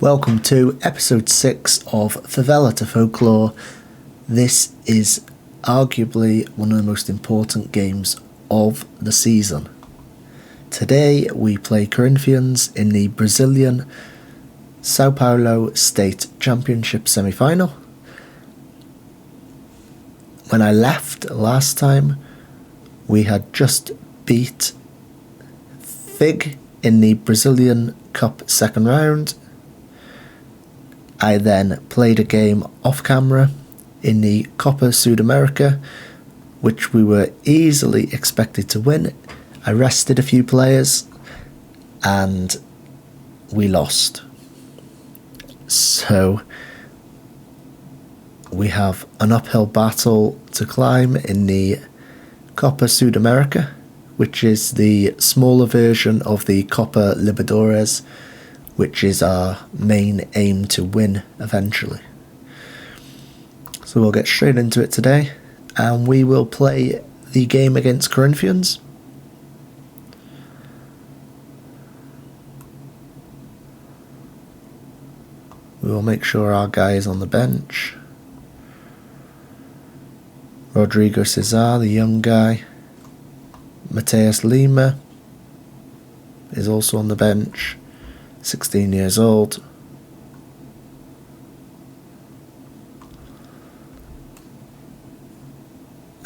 Welcome to episode 6 of Favela to Folklore. This is arguably one of the most important games of the season. Today we play Corinthians in the Brazilian Sao Paulo State Championship semi-final. When I left last time, we had just beat FIG in the Brazilian Cup second round. I then played a game off camera in the Copa Sudamericana, which we were easily expected to win. I rested a few players and we lost. So we have an uphill battle to climb in the Copa Sudamericana, which is the smaller version of the Copa Libertadores, which is our main aim to win eventually. So we'll get straight into it today, and we will play the game against Corinthians. We will make sure our guy is on the bench. Rodrigo Cesar, the young guy. Mateus Lima is also on the bench, 16 years old.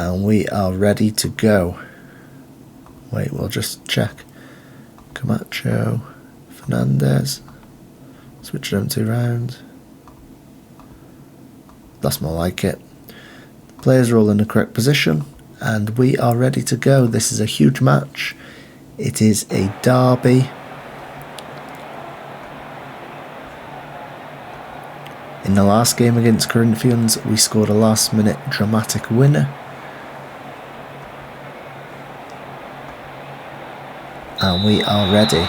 And we are ready to go. Wait, we'll just check. Camacho, Fernandez. Switch them two round. That's more like it. Players are all in the correct position, and we are ready to go. This is a huge match. It is a derby. In the last game against Corinthians, we scored a last-minute dramatic winner. And we are ready.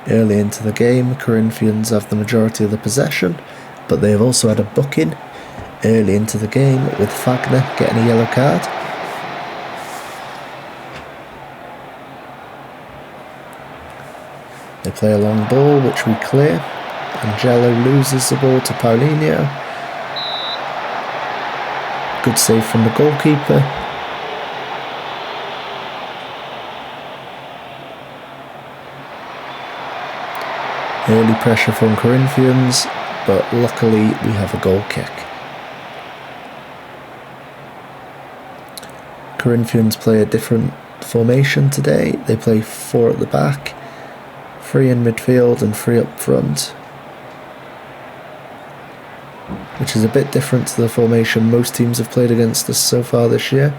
Early into the game, Corinthians have the majority of the possession, but they have also had a booking early into the game with Fagner getting a yellow card. They play a long ball, which we clear. Angelo loses the ball to Paulinho. Good save from the goalkeeper. Early pressure from Corinthians, but luckily we have a goal kick. Corinthians play a different formation today. They play 4 at the back, 3 in midfield and 3 up front, which is a bit different to the formation most teams have played against us so far this year.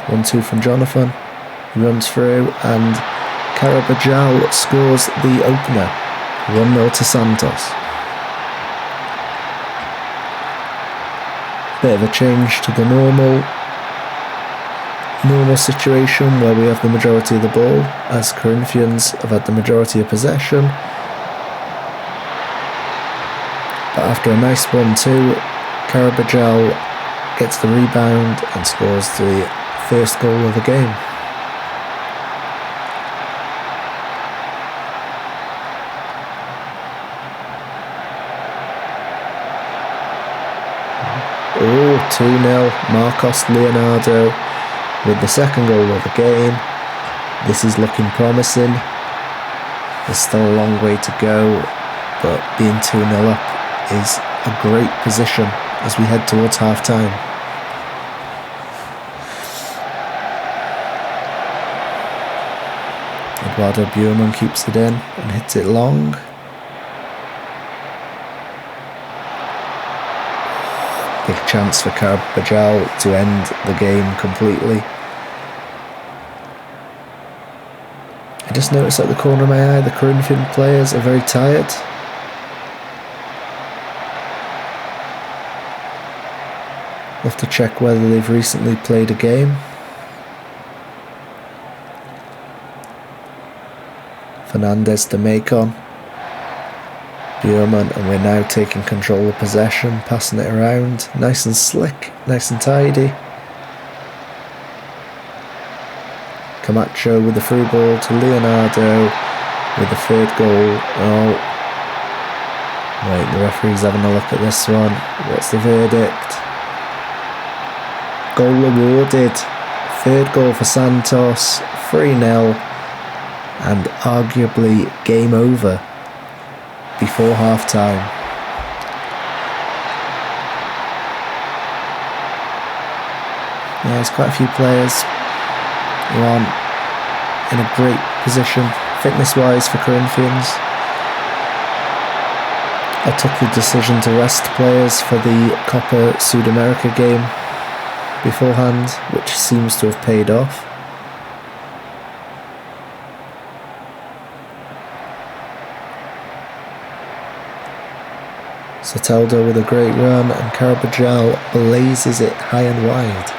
1-2 from Jonathan. He runs through and Carabajal scores the opener. 1-0 to Santos. Bit of a change to the normal situation where we have the majority of the ball, as Corinthians have had the majority of possession. But after a nice 1-2, Carabajal gets the rebound and scores the first goal of the game. Oh, 2-0, Marcos Leonardo with the second goal of the game. This is looking promising. There's still a long way to go, but being 2-0 up is a great position as we head towards half time. Eduardo Buurman keeps it in and hits it long. Big chance for Carabajal to end the game completely. I just noticed at the corner of my eye the Corinthian players are very tired. We'll have to check whether they've recently played a game. Fernandez to Macon. Bjorman, and we're now taking control of possession, passing it around, nice and slick, nice and tidy. Camacho with the through ball to Leonardo with the third goal. Oh, wait, the referee's having a look at this one. What's the verdict? Goal awarded. Third goal for Santos, 3-0, and arguably game over before half-time. Yeah, there's quite a few players who aren't in a great position fitness-wise for Corinthians. I took the decision to rest players for the Copa Sudamericana game beforehand, which seems to have paid off. Soteldo with a great run, and Carabajal blazes it high and wide.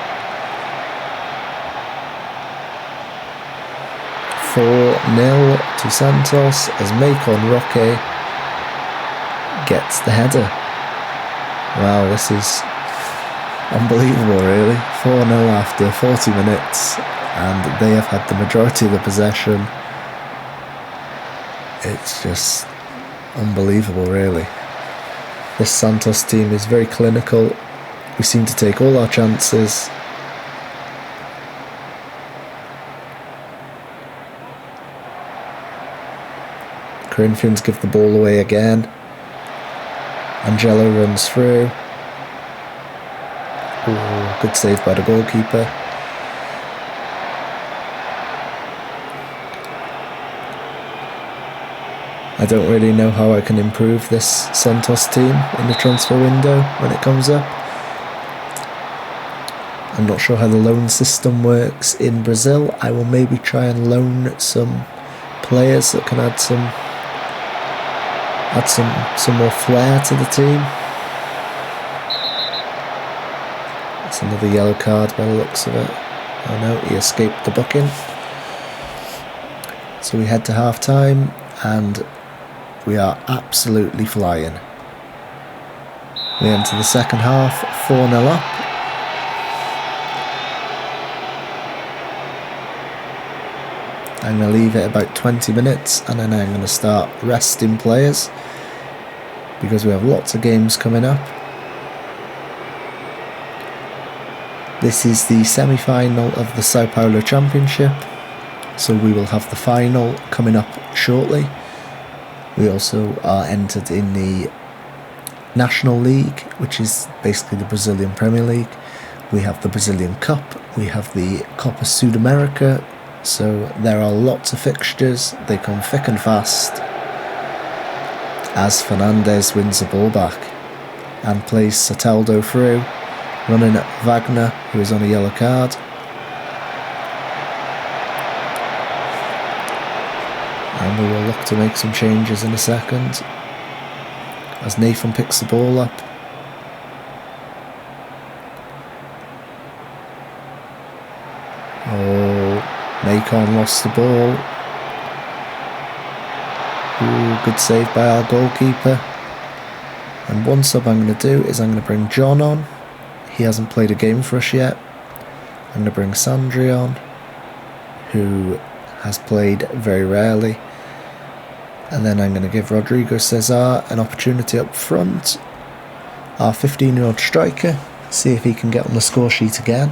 4-0 to Santos as Macon Roque gets the header. Wow, this is unbelievable, really. 4-0 after 40 minutes, and they have had the majority of the possession. It's just unbelievable, really. This Santos team is very clinical. We seem to take all our chances. Corinthians give the ball away again. Angelo runs through. Ooh, good save by the goalkeeper. I don't really know how I can improve this Santos team in the transfer window when it comes up. I'm not sure how the loan system works in Brazil. I will maybe try and loan some players that can add some more flair to the team. That's another yellow card by the looks of it. Oh no, he escaped the booking. So we head to half time and we are absolutely flying. We enter the second half 4-0 up. I'm going to leave it about 20 minutes and then I'm going to start resting players because we have lots of games coming up. This is the semi-final of the Sao Paulo Championship, so we will have the final coming up shortly. We also are entered in the National League, which is basically the Brazilian Premier League. We have the Brazilian Cup, we have the Copa Sudamericana, so there are lots of fixtures. They come thick and fast as Fernandes wins the ball back and plays Soteldo through, running at Wagner, who is on a yellow card. And we will look to make some changes in a second as Nathan picks the ball up. Oh, Macon lost the ball. Ooh, good save by our goalkeeper. And one sub I'm going to do is I'm going to bring John on. He hasn't played a game for us yet. I'm going to bring Sandri on, who has played very rarely. And then I'm going to give Rodrigo Cesar an opportunity up front. Our 15-year-old striker. See if he can get on the score sheet again.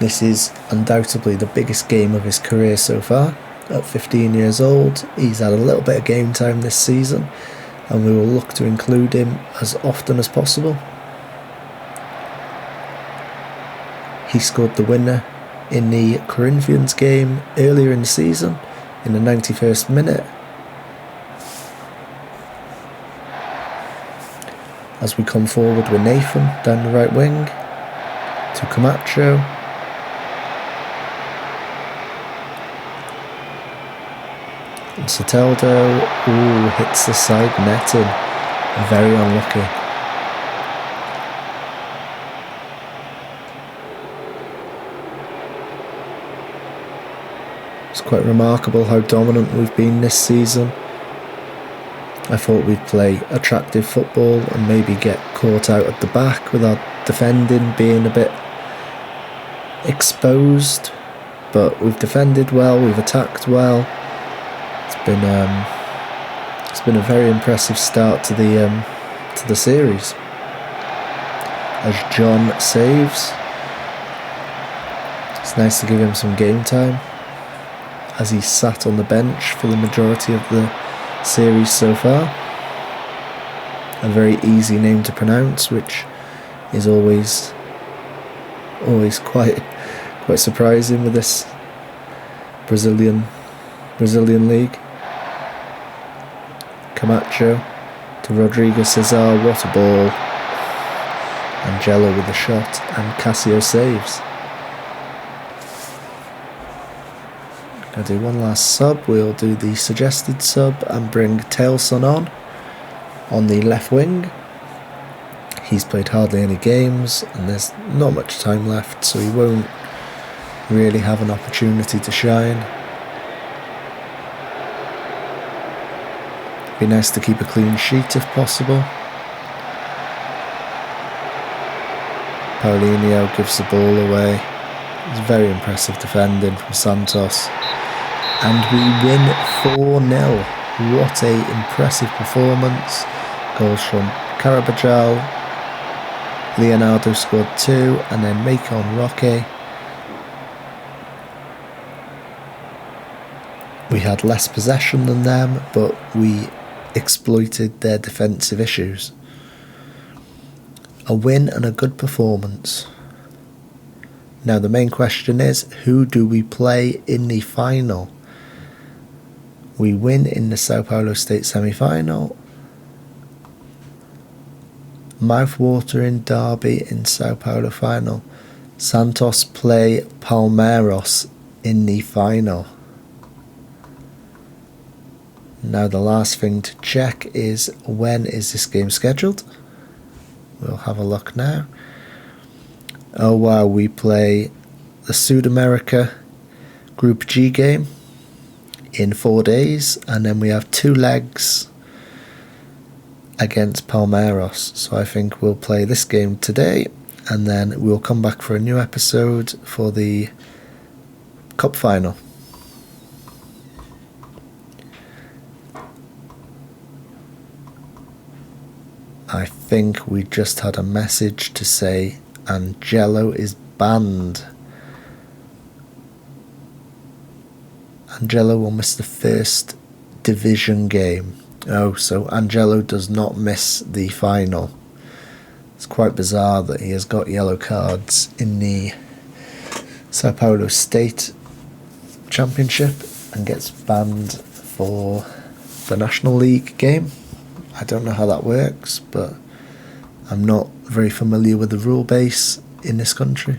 This is undoubtedly the biggest game of his career so far. At 15 years old, he's had a little bit of game time this season, and we will look to include him as often as possible. He scored the winner in the Corinthians game earlier in the season in the 91st minute. As we come forward with Nathan down the right wing to Camacho. And Soteldo, ooh, hits the side netting. Very unlucky. It's quite remarkable how dominant we've been this season. I thought we'd play attractive football and maybe get caught out at the back with our defending being a bit exposed, but we've defended well, we've attacked well. It's been a very impressive start to the series. As John saves, it's nice to give him some game time, as he sat on the bench for the majority of the series so far. A very easy name to pronounce, which is always quite surprising with this Brazilian league. Camacho to Rodrigo Cesar, what a ball. Angelo with the shot, and Cassio saves. Gonna do one last sub. We'll do the suggested sub and bring Tailson on the left wing. He's played hardly any games and there's not much time left, so he won't really have an opportunity to shine. Be nice to keep a clean sheet if possible. Paulinho gives the ball away. It's very impressive defending from Santos. And we win 4-0. What a impressive performance. Goals from Carabajal. Leonardo scored 2, and then Macon Roque. We had less possession than them, but we exploited their defensive issues. A win and a good performance. Now the main question is, who do we play in the final? We win in the Sao Paulo State semi-final. Mouth-watering derby in Sao Paulo final. Santos play Palmeiras in the final. Now the last thing to check is, when is this game scheduled? We'll have a look now. Oh wow, we play the Sudamerica Group G game in 4 days, and then we have 2 legs against Palmeiras. So I think we'll play this game today, and then we'll come back for a new episode for the Cup final. I think we just had a message to say Angelo is banned. Angelo will miss the first division game. Oh, so Angelo does not miss the final. It's quite bizarre that he has got yellow cards in the Sao Paulo State Championship and gets banned for the National League game. I don't know how that works, but I'm not very familiar with the rule base in this country.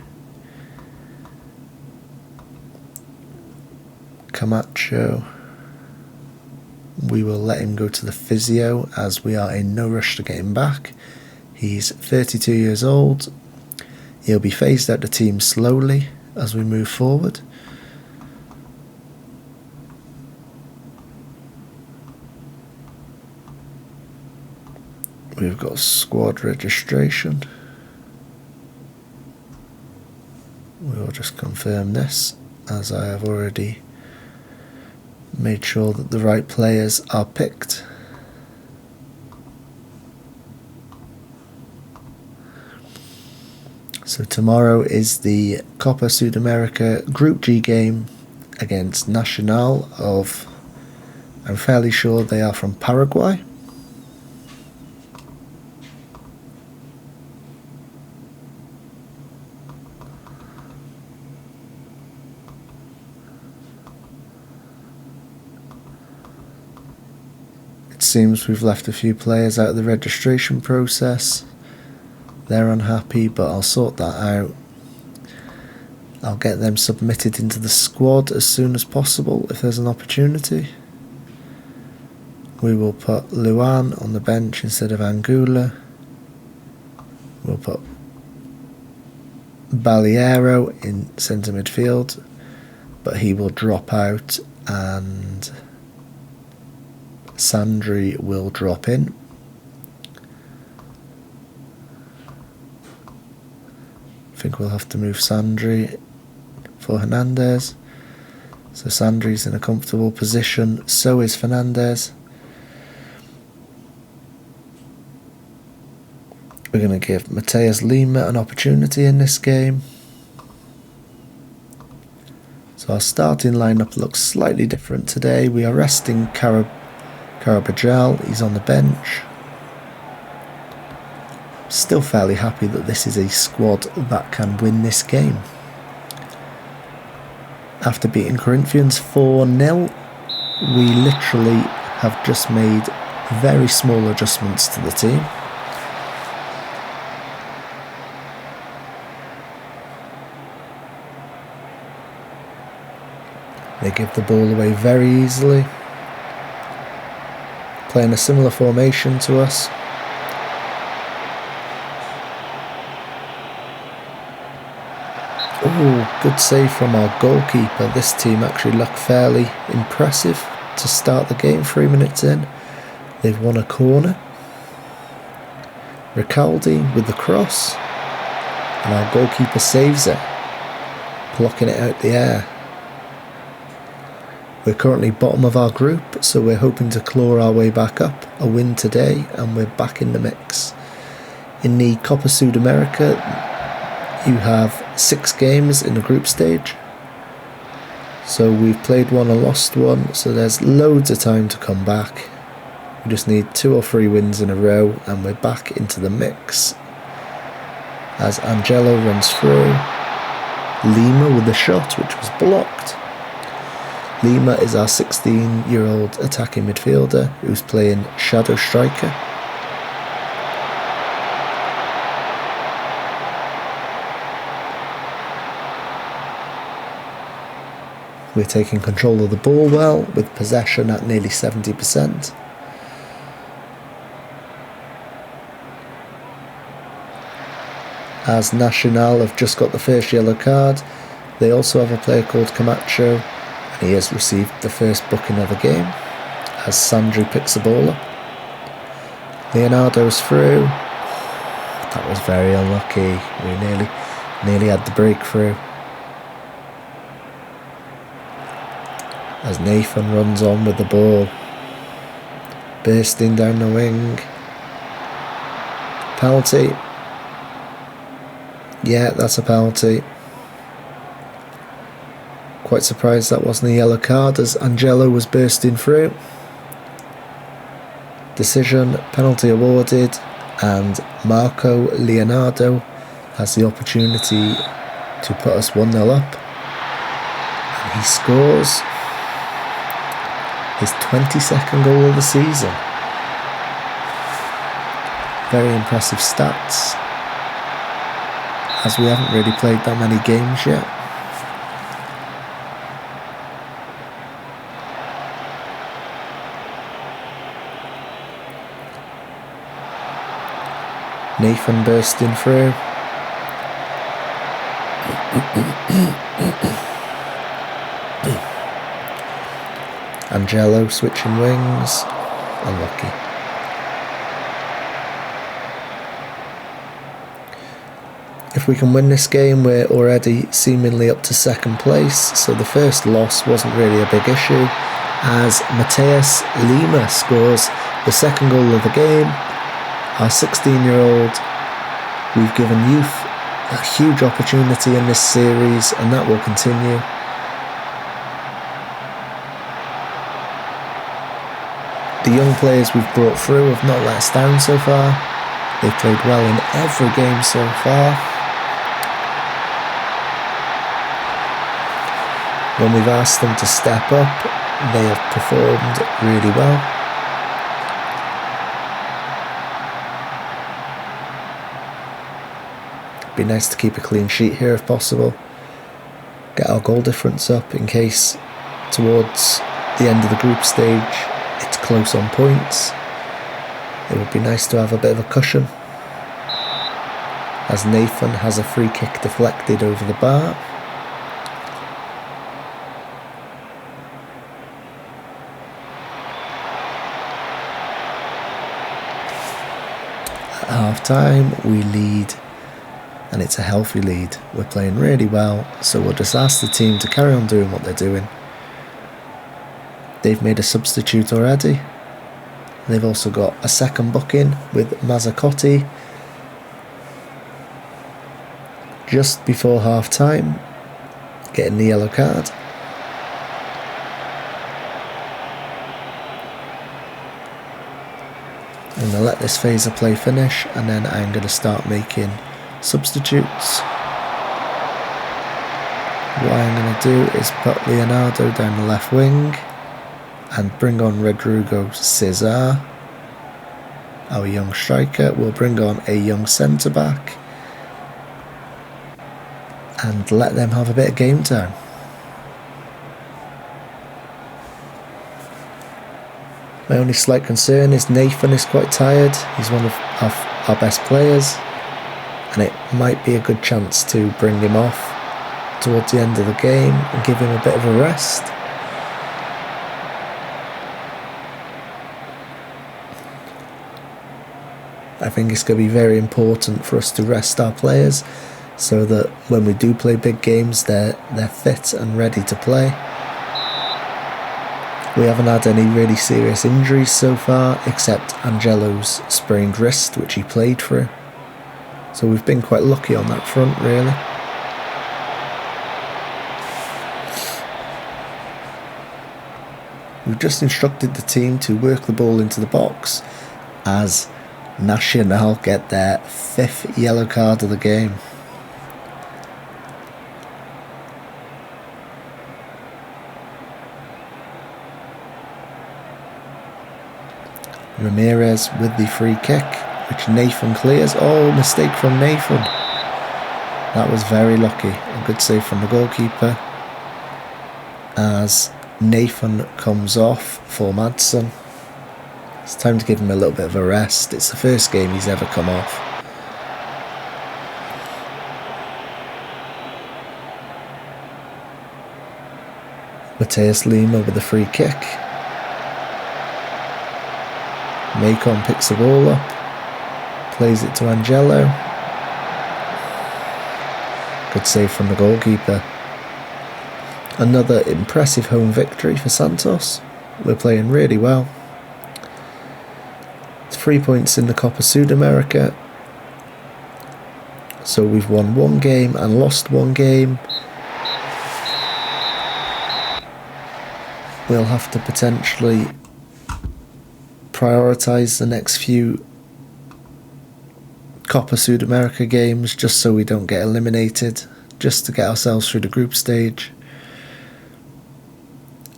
Camacho, we will let him go to the physio as we are in no rush to get him back. He's 32 years old. He'll be phased out the team slowly as we move forward. We've got squad registration. We'll just confirm this, as I have already made sure that the right players are picked. So tomorrow is the Copa Sudamericana Group G game against Nacional of, I'm fairly sure they are from Paraguay. Seems we've left a few players out of the registration process. They're unhappy, but I'll sort that out. I'll get them submitted into the squad as soon as possible if there's an opportunity. We will put Luan on the bench instead of Angula. We'll put Baliero in centre midfield, but he will drop out, and Sandri will drop in. I think we'll have to move Sandri for Hernandez. So Sandri's in a comfortable position, so is Fernandez. We're going to give Mateus Lima an opportunity in this game. So our starting lineup looks slightly different today. We are resting Carabajal, he's on the bench. Still fairly happy that this is a squad that can win this game. After beating Corinthians 4-0, we literally have just made very small adjustments to the team. They give the ball away very easily. Playing a similar formation to us. Oh, good save from our goalkeeper. This team actually looked fairly impressive to start the game 3 minutes in. They've won a corner. Ricaldi with the cross. And our goalkeeper saves it, blocking it out the air. We're currently bottom of our group, so we're hoping to claw our way back up. A win today and we're back in the mix. In the Copa Sudamericana, you have 6 games in the group stage. So we've played one and lost one, so there's loads of time to come back. We just need 2 or 3 wins in a row and we're back into the mix. As Angelo runs through. Lima with the shot, which was blocked. Lima is our 16-year-old attacking midfielder who's playing shadow striker. We're taking control of the ball well, with possession at nearly 70%. As Nacional have just got the first yellow card, they also have a player called Camacho. He has received the first booking of the game as Sandri picks the ball up. Leonardo's through. That was very unlucky. We nearly had the breakthrough. As Nathan runs on with the ball. Bursting down the wing. Penalty. Yeah, that's a penalty. Quite surprised that wasn't a yellow card as Angelo was bursting through. Decision, penalty awarded, and Marco Leonardo has the opportunity to put us 1-0 up. And he scores his 22nd goal of the season. Very impressive stats, as we haven't really played that many games yet. Nathan bursting through. Angelo switching wings. Unlucky. If we can win this game, we're already seemingly up to second place, so the first loss wasn't really a big issue, as Mateus Lima scores the second goal of the game. Our 16-year-old, we've given youth a huge opportunity in this series, and that will continue. The young players we've brought through have not let us down so far. They've played well in every game so far. When we've asked them to step up, they have performed really well. Be nice to keep a clean sheet here if possible. Get our goal difference up in case towards the end of the group stage it's close on points. It would be nice to have a bit of a cushion. As Nathan has a free kick deflected over the bar. At half time we lead, and it's a healthy lead. We're playing really well, so we'll just ask the team to carry on doing what they're doing. They've made a substitute already. They've also got a second booking with Mazzacotti just before half time, getting the yellow card. I'm going to let this phase of play finish, and then I'm going to start making substitutes. What I'm going to do is put Leonardo down the left wing and bring on Rodrigo Cesar, our young striker. We'll bring on a young centre back and let them have a bit of game time. My only slight concern is Nathan is quite tired. He's one of our best players, and it might be a good chance to bring him off towards the end of the game and give him a bit of a rest. I think it's going to be very important for us to rest our players so that when we do play big games, they're fit and ready to play. We haven't had any really serious injuries so far, except Angelo's sprained wrist, which he played through. So we've been quite lucky on that front, really. We've just instructed the team to work the ball into the box as Nacional get their 5th yellow card of the game. Ramirez with the free kick, which Nathan clears. Oh, mistake from Nathan. That was very lucky. A good save from the goalkeeper as Nathan comes off for Madsen. It's time to give him a little bit of a rest. It's the first game he's ever come off. Mateus Lima with the free kick. Macon picks the ball up, plays it to Angelo. Good save from the goalkeeper. Another impressive home victory for Santos. We're playing really well. 3 points in the Copa Sudamericana. So we've won 1 game and lost 1 game. We'll have to potentially prioritise the next few Copa Sudamericana games just so we don't get eliminated, just to get ourselves through the group stage.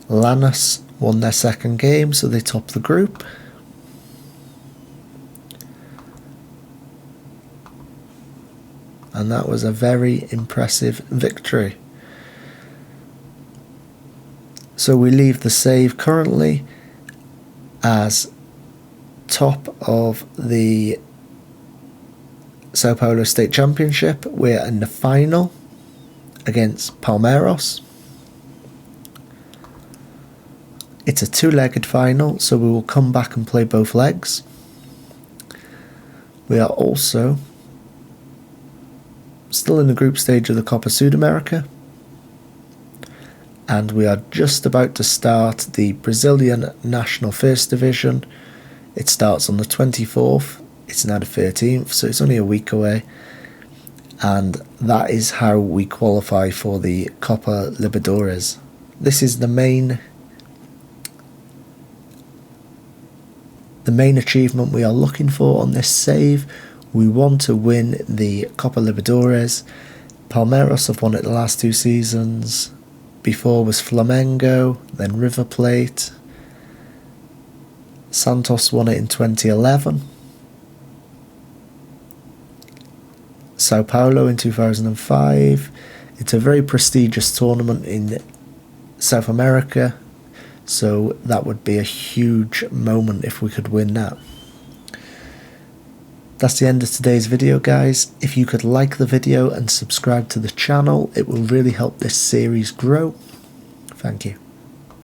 Lanús won their 2nd game, so they top the group. And that was a very impressive victory. So we leave the save currently as top of the Sao Paulo State Championship. We're in the final against Palmeiras. It's a 2-legged final, so we will come back and play both legs. We are also still in the group stage of the Copa Sudamericana, and we are just about to start the Brazilian National First Division. It starts on the 24th, it's now the 13th, so it's only a week away, and that is how we qualify for the Copa Libertadores. This is the main achievement we are looking for on this save. We want to win the Copa Libertadores. Palmeiras have won it the last 2 seasons. Before was Flamengo, then River Plate. Santos won it in 2011. Sao Paulo in 2005. It's a very prestigious tournament in South America, so that would be a huge moment if we could win that. That's the end of today's video, guys. If you could like the video and subscribe to the channel, it will really help this series grow. Thank you.